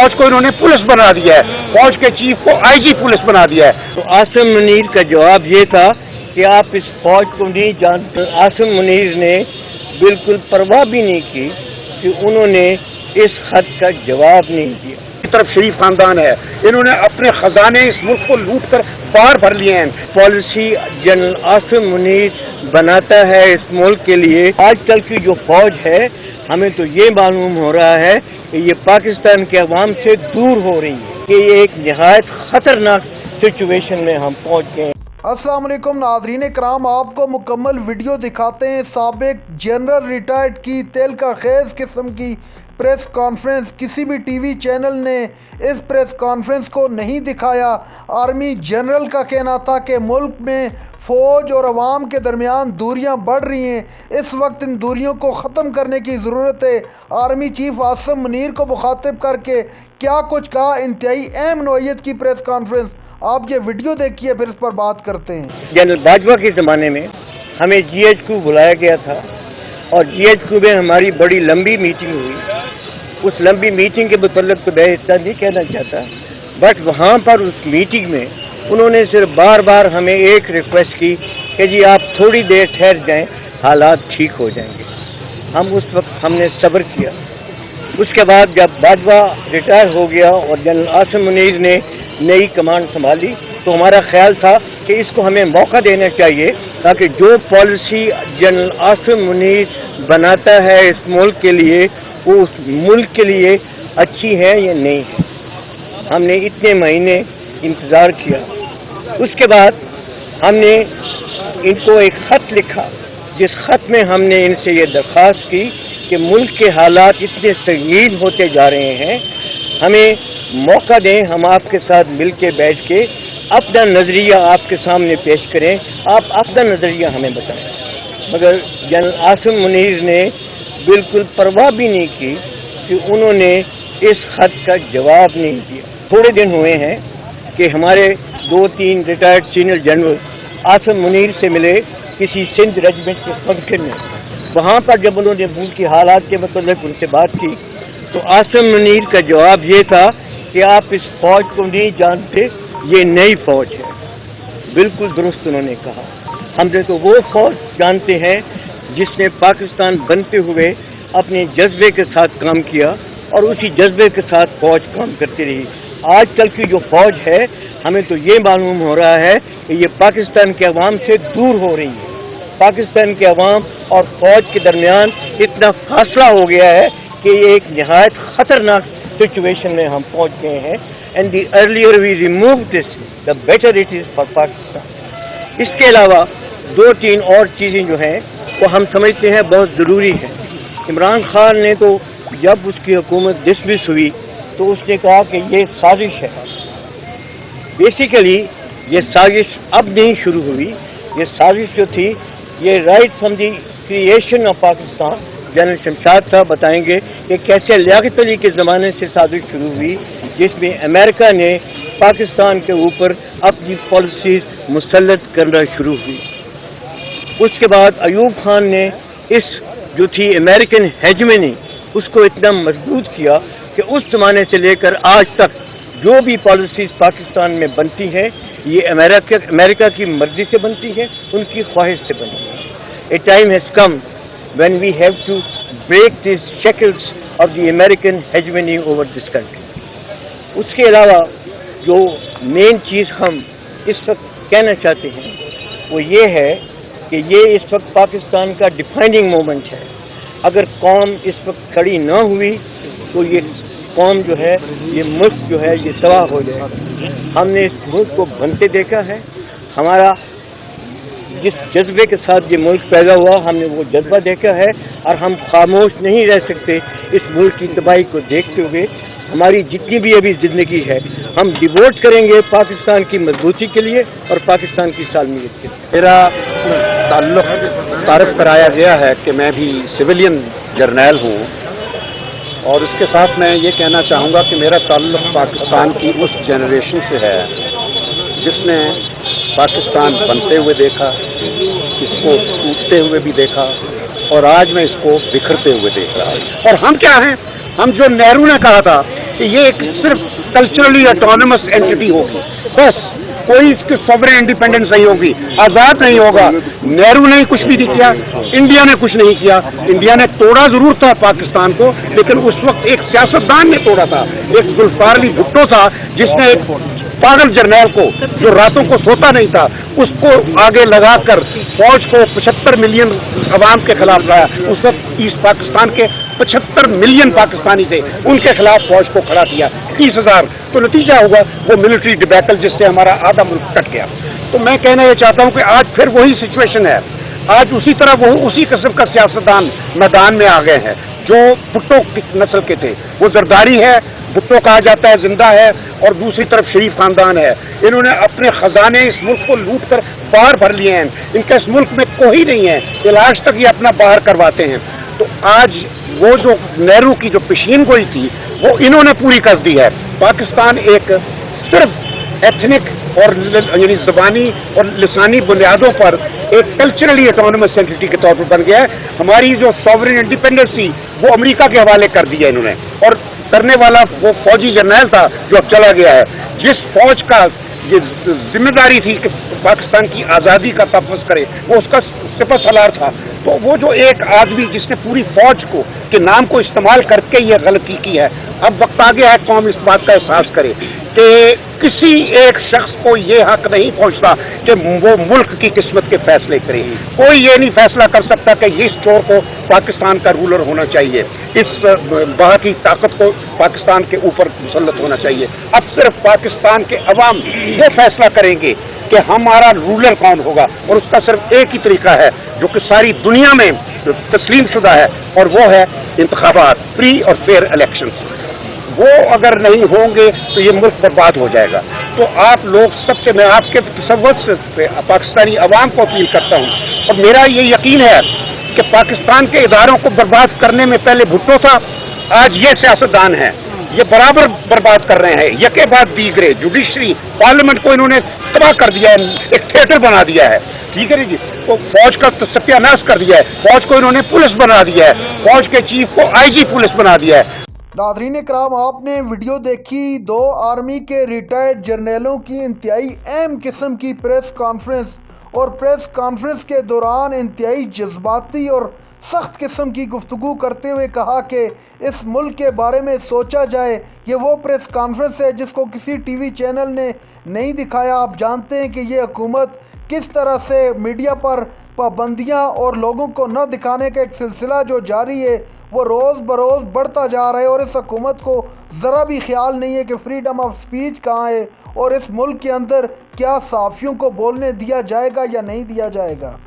फौज को इन्होंने पुलिस बना दिया है, फौज के चीफ को आईजी पुलिस बना दिया है। तो आसिम मुनीर का जवाब ये था कि आप इस फौज को नहीं जानते। आसिम मुनीर ने बिल्कुल परवाह भी नहीं की कि उन्होंने इस खत का जवाब नहीं दिया। की तरफ शरीफ खानदान है, इन्होंने अपने खजाने इस मुल्क को लूट कर बाहर भर लिए हैं। पॉलिसी जनरल आसिम मुनीर बनाता है इस मुल्क के लिए। आजकल की जो फौज है, हमें तो ये मालूम हो रहा है कि ये पाकिस्तान के अवाम से दूर हो रही है, कि ये एक निहायत खतरनाक सिचुएशन में हम पहुंच गए हैं। अस्सलाम वालेकुम नाज़रीन कराम, आपको मुकम्मल वीडियो दिखाते हैं। साबिक जनरल रिटायर्ड की तेल का खेज किस्म की प्रेस कॉन्फ्रेंस। किसी भी टीवी चैनल ने इस प्रेस कॉन्फ्रेंस को नहीं दिखाया। आर्मी जनरल का कहना था कि मुल्क में फ़ौज और अवाम के दरमियान दूरियां बढ़ रही हैं, इस वक्त इन दूरियों को ख़त्म करने की ज़रूरत है। आर्मी चीफ आसिम मुनीर को मुखातिब करके क्या कुछ कहा, इंतहाई अहम नौइयत की प्रेस कॉन्फ्रेंस। आप ये वीडियो देखिए, फिर इस पर बात करते हैं। जनरल बाजवा के ज़माने में हमें GHQ बुलाया गया था और GHQ में हमारी बड़ी लंबी मीटिंग हुई। उस लंबी मीटिंग के मुतल्लिक़ तो मैं इतना नहीं कहना चाहता, बट वहाँ पर उस मीटिंग में उन्होंने सिर्फ बार बार हमें एक रिक्वेस्ट की कि जी आप थोड़ी देर ठहर जाएं, हालात ठीक हो जाएंगे। हम उस वक्त हमने सब्र किया। उसके बाद जब बाजवा रिटायर हो गया और जनरल आसिम मुनीर ने नई कमांड संभाली, तो हमारा ख्याल था कि इसको हमें मौका देना चाहिए ताकि जो पॉलिसी जनरल आसिम मुनीर बनाता है इस मुल्क के लिए, वो उस मुल्क के लिए अच्छी है या नहीं है। हमने इतने महीने इंतज़ार किया। उसके बाद हमने इनको एक ख़त लिखा, जिस ख़त में हमने इनसे ये दरख्वास्त की कि मुल्क के हालात इतने संगीन होते जा रहे हैं, हमें मौका दें, हम आपके साथ मिल के बैठ के अपना नज़रिया आपके सामने पेश करें, आप अपना नज़रिया हमें बताएं। मगर जनरल आसिम मुनीर ने बिल्कुल परवाह भी नहीं की कि उन्होंने इस खत का जवाब नहीं दिया। थोड़े दिन हुए हैं कि हमारे 2-3 retired senior general Asim Munir से मिले किसी सिंध रेजिमेंट के फंक्शन में। वहाँ पर जब उन्होंने मुल्क की हालात के मतलब उनसे बात की, तो आसिम मुनीर का जवाब ये था कि आप इस फौज को नहीं जानते, ये नई फौज है। बिल्कुल दुरुस्त उन्होंने कहा। हमने तो वो फौज जानते हैं जिसने पाकिस्तान बनते हुए अपने जज्बे के साथ काम किया और उसी जज्बे के साथ फौज काम करती रही। आजकल की जो फौज है, हमें तो ये मालूम हो रहा है कि ये पाकिस्तान के अवाम से दूर हो रही है। पाकिस्तान के अवाम और फौज के दरमियान इतना फासला हो गया है कि ये एक निहायत खतरनाक सिचुएशन में हम पहुंच गए हैं। And the earlier we remove this, the better it is for Pakistan. इसके अलावा 2-3 और चीज़ें जो हैं वो हम समझते हैं बहुत ज़रूरी है। इमरान खान ने तो जब उसकी हुकूमत डिसमिस हुई तो उसने कहा कि ये साजिश है। बेसिकली ये साजिश अब नहीं शुरू हुई, ये साजिश जो थी ये right from the creation of Pakistan. General Shamshad साहब बताएंगे कि कैसे लियाकत अली के ज़माने से साजिश शुरू हुई, जिसमें अमेरिका ने पाकिस्तान के ऊपर अपनी पॉलिसीज़ मुसल्लत करना शुरू हुई। उसके बाद अयूब खान ने इस जो थी अमेरिकन हेजमनी, उसको इतना मजबूत किया कि उस ज़माने से लेकर आज तक जो भी पॉलिसीज़ पाकिस्तान में बनती हैं, ये अमेरिका की मर्ज़ी से बनती हैं, उनकी ख्वाहिश से बनती हैं। ए time has come when we have to break these shackles of the American hegemony over this country. उसके अलावा जो मेन चीज़ हम इस वक्त कहना चाहते हैं वो ये है कि ये इस वक्त पाकिस्तान का डिफाइनिंग मोमेंट है। अगर कौम इस वक्त खड़ी ना हुई तो ये कौम जो है, ये मुल्क जो है, ये तबाह हो जाएगा। हमने इस मुल्क को बनते देखा है। हमारा जिस जज्बे के साथ ये मुल्क पैदा हुआ, हमने वो जज्बा देखा है और हम खामोश नहीं रह सकते इस मुल्क की तबाही को देखते हुए। हमारी जितनी भी अभी ज़िंदगी है, हम डिवोट करेंगे पाकिस्तान की मजबूती के लिए और पाकिस्तान की सालमियत के लिए। मेरा ताल्लुक़ तारफ़ कराया गया है कि मैं भी सिविलियन जर्नैल हूँ और उसके साथ मैं ये कहना चाहूँगा कि मेरा ताल्लुक़ पाकिस्तान की उस जनरेशन से है जिसने पाकिस्तान बनते हुए देखा, इसको टूटते हुए भी देखा, और आज मैं इसको बिखरते हुए देख रहा हूँ। और हम क्या हैं? हम जो नेहरू ने कहा था कि ये एक सिर्फ कल्चरली ऑटोनमस एंटिटी होगी, बस कोई इसकी सॉवरेन इंडिपेंडेंस नहीं होगी, आज़ाद नहीं होगा। नेहरू ने कुछ भी नहीं किया, इंडिया ने कुछ नहीं किया। इंडिया ने तोड़ा जरूर था पाकिस्तान को, लेकिन उस वक्त एक सियासतदान ने तोड़ा था, एक जुल्फिकार अली भुट्टो था, जिसने एक पागल जर्नैल को जो रातों को सोता नहीं था, उसको आगे लगाकर फौज को 75 मिलियन अवाम के खिलाफ लाया। उस वक्त ईस्ट पाकिस्तान के 75 मिलियन पाकिस्तानी थे, उनके खिलाफ फौज को खड़ा किया 30,000। तो नतीजा होगा वो मिलिट्री डिबैकल, जिससे हमारा आधा मुल्क कट गया। तो मैं कहना ये चाहता हूँ कि आज फिर वही सिचुएशन है। आज उसी तरह वो उसी किस्म का सियासतदान मैदान में आ गए हैं जो भुट्टो की नस्ल के थे। वो जरदारी है, भुट्टो कहा जाता है, जिंदा है, और दूसरी तरफ शरीफ खानदान है। इन्होंने अपने खजाने इस मुल्क को लूट कर बाहर भर लिए हैं। इनका इस मुल्क में कोई नहीं है, इलाज तक ये अपना बाहर करवाते हैं। तो आज वो जो नेहरू की जो पेशीन गोई थी वो इन्होंने पूरी कर दी है। पाकिस्तान एक सिर्फ एथनिक और यानी ज़बानी और लिसानी बुनियादों पर एक कल्चरली ऑटोनमस एंटिटी के तौर पर बन गया है। हमारी जो सॉवरेन इंडिपेंडेंस थी वो अमेरिका के हवाले कर दिया इन्होंने, और करने वाला वो फौजी जर्नैल था जो अब चला गया है। जिस फौज का ये जिम्मेदारी थी कि पाकिस्तान की आज़ादी का तहफ़्फ़ुज़ करे, वो उसका सिपह सलार था। तो वो जो एक आदमी जिसने पूरी फौज को के नाम को इस्तेमाल करके ये गलती की है, अब वक्त आ गया है कौम इस बात का एहसास करे कि किसी एक शख्स को ये हक नहीं पहुंचता कि वो मुल्क की किस्मत के फैसले करे। कोई ये नहीं फैसला कर सकता कि इस चोर को पाकिस्तान का रूलर होना चाहिए, इस बाहर की ताकत को पाकिस्तान के ऊपर मुसल्लत होना चाहिए। अब सिर्फ पाकिस्तान के अवाम वो फैसला करेंगे कि हमारा रूलर कौन होगा, और उसका सिर्फ एक ही तरीका है जो कि सारी दुनिया में तस्लीम शुदा है, और वो है इंतखाबात, फ्री और फेयर इलेक्शंस। वो अगर नहीं होंगे तो ये मुल्क बर्बाद हो जाएगा। तो आप लोग सबसे, मैं आपके तसव्वुर से पाकिस्तानी अवाम को अपील करता हूँ, और मेरा ये यकीन है कि पाकिस्तान के इदारों को बर्बाद करने में पहले भुट्टो था, आज ये सियासतदान है, ये बराबर बर्बाद कर रहे हैं। यके बाद दीगरे जुडिशरी पार्लियामेंट को इन्होंने तबाह कर दिया है, एक थिएटर बना दिया है, ठीक है जी। तो फौज का तो सत्यानाश कर दिया है, फौज को इन्होंने पुलिस बना दिया है, फौज के चीफ को आईजी पुलिस बना दिया है। नाज़रीन इकराम, आपने वीडियो देखी दो आर्मी के रिटायर्ड जर्नैलों की इंतहाई अहम किस्म की प्रेस कॉन्फ्रेंस, और प्रेस कॉन्फ्रेंस के दौरान इंतहाई जज्बाती और सख्त किस्म की गुफ्तगू करते हुए कहा कि इस मुल्क के बारे में सोचा जाए। ये वो प्रेस कॉन्फ्रेंस है जिसको किसी टीवी चैनल ने नहीं दिखाया। आप जानते हैं कि ये हुकूमत किस तरह से मीडिया पर पाबंदियां और लोगों को न दिखाने का एक सिलसिला जो जारी है वो रोज़ बरोज़ बढ़ता जा रहा है, और इस हुकूमत को ज़रा भी ख्याल नहीं है कि फ्रीडम ऑफ स्पीच कहाँ है और इस मुल्क के अंदर क्या सहाफ़ियों को बोलने दिया जाएगा या नहीं दिया जाएगा।